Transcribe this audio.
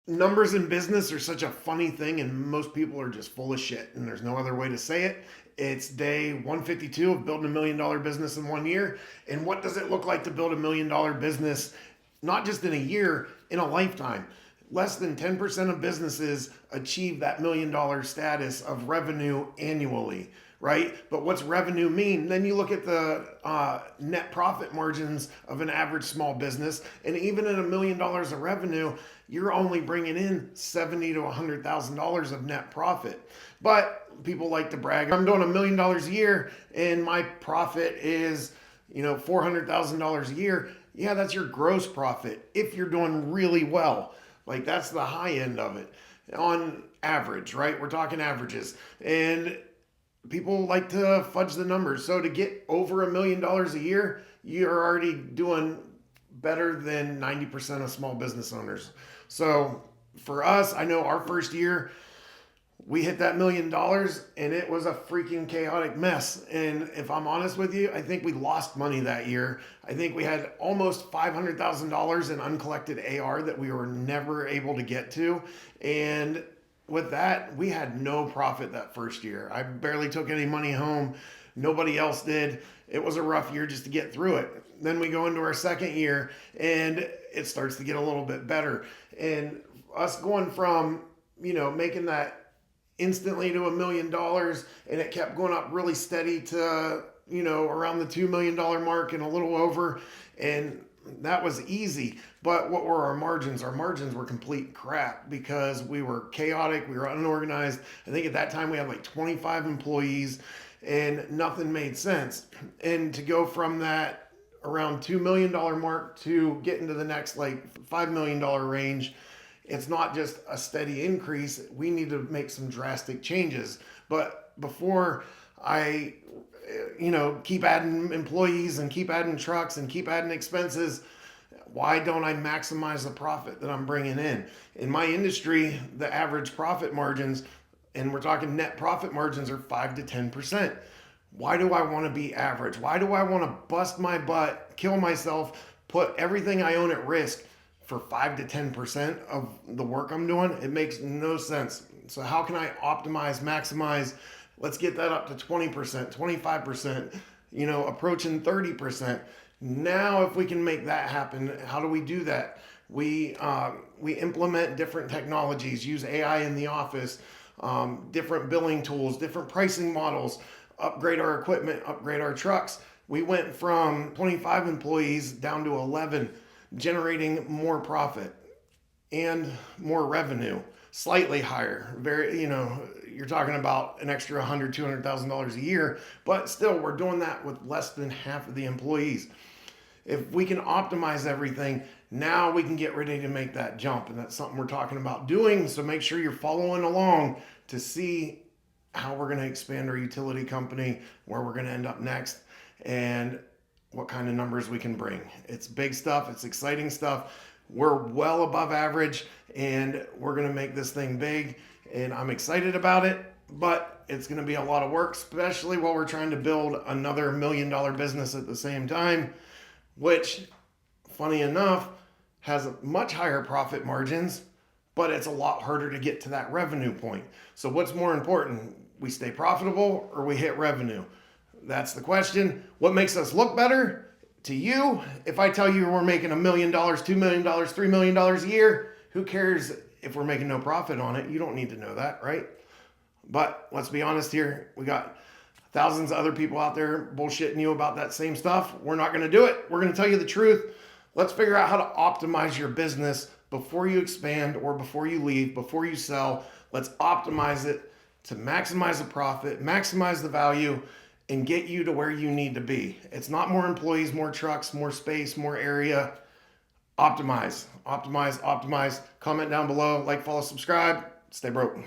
Numbers in business are such a funny thing, and most people are just full of shit, and there's no other way to say it. It's day 152 of building $1 million business in 1 year. And what does it look like to build $1 million business, not just in a year, in a lifetime? Less than 10% of businesses achieve that $1 million status of revenue annually, right? But what's revenue mean? Then you look at the net profit margins of an average small business, and even at $1 million of revenue, you're only bringing in $70,000 to $100,000 of net profit. But people like to brag. I'm doing $1 million a year, and my profit is, $400,000 a year. Yeah, that's your gross profit if you're doing really well. Like, that's the high end of it on average, right? We're talking averages. And people like to fudge the numbers. So to get over $1 million a year, you're already doing better than 90% of small business owners. So for us, I know our first year, we hit that $1 million and it was a freaking chaotic mess. And if I'm honest with you, I think we lost money that year. I think we had almost $500,000 in uncollected AR that we were never able to get to. And with that, we had no profit that first year. I barely took any money home. Nobody else did. It was a rough year just to get through it. Then we go into our second year and it starts to get a little bit better. And us going from, making that instantly to $1 million, and it kept going up really steady to, around the $2 million mark and a little over. And that was easy. But what were our margins? Our margins were complete crap because we were chaotic. We were unorganized. I think at that time we had like 25 employees and nothing made sense. And to go from that around $2 million mark to get into the next like $5 million range, it's not just a steady increase. We need to make some drastic changes. But before I, keep adding employees and keep adding trucks and keep adding expenses, why don't I maximize the profit that I'm bringing in? In my industry, the average profit margins, and we're talking net profit margins, are 5 to 10%. Why do I want to be average? Why do I want to bust my butt, kill myself, put everything I own at risk for 5 to 10% of the work I'm doing? It makes no sense. So how can I optimize, maximize? Let's get that up to 20%, 25%, approaching 30%. Now, if we can make that happen, how do we do that? We implement different technologies, use AI in the office, different billing tools, different pricing models, upgrade our equipment, upgrade our trucks. We went from 25 employees down to 11, generating more profit and more revenue, slightly higher. You're talking about an extra $100,000, $200,000 a year, but still we're doing that with less than half of the employees. If we can optimize everything, now we can get ready to make that jump. And that's something we're talking about doing. So make sure you're following along to see how we're going to expand our utility company, where we're going to end up next, and what kind of numbers we can bring. It's big stuff. It's exciting stuff. We're well above average, and we're going to make this thing big, and I'm excited about it, but it's going to be a lot of work, especially while we're trying to build another $1 million business at the same time, which, funny enough, has much higher profit margins, but it's a lot harder to get to that revenue point. So what's more important? We stay profitable or we hit revenue? That's the question. What makes us look better to you? If I tell you we're making $1 million, $2 million, $3 million a year, who cares if we're making no profit on it? You don't need to know that, right? But let's be honest here. We got thousands of other people out there bullshitting you about that same stuff. We're not going to do it. We're going to tell you the truth. Let's figure out how to optimize your business before you expand or before you leave, before you sell. Let's optimize it to maximize the profit, maximize the value, and get you to where you need to be. It's not more employees, more trucks, more space, more area. Optimize, optimize, optimize. Comment down below, like, follow, subscribe. Stay broke.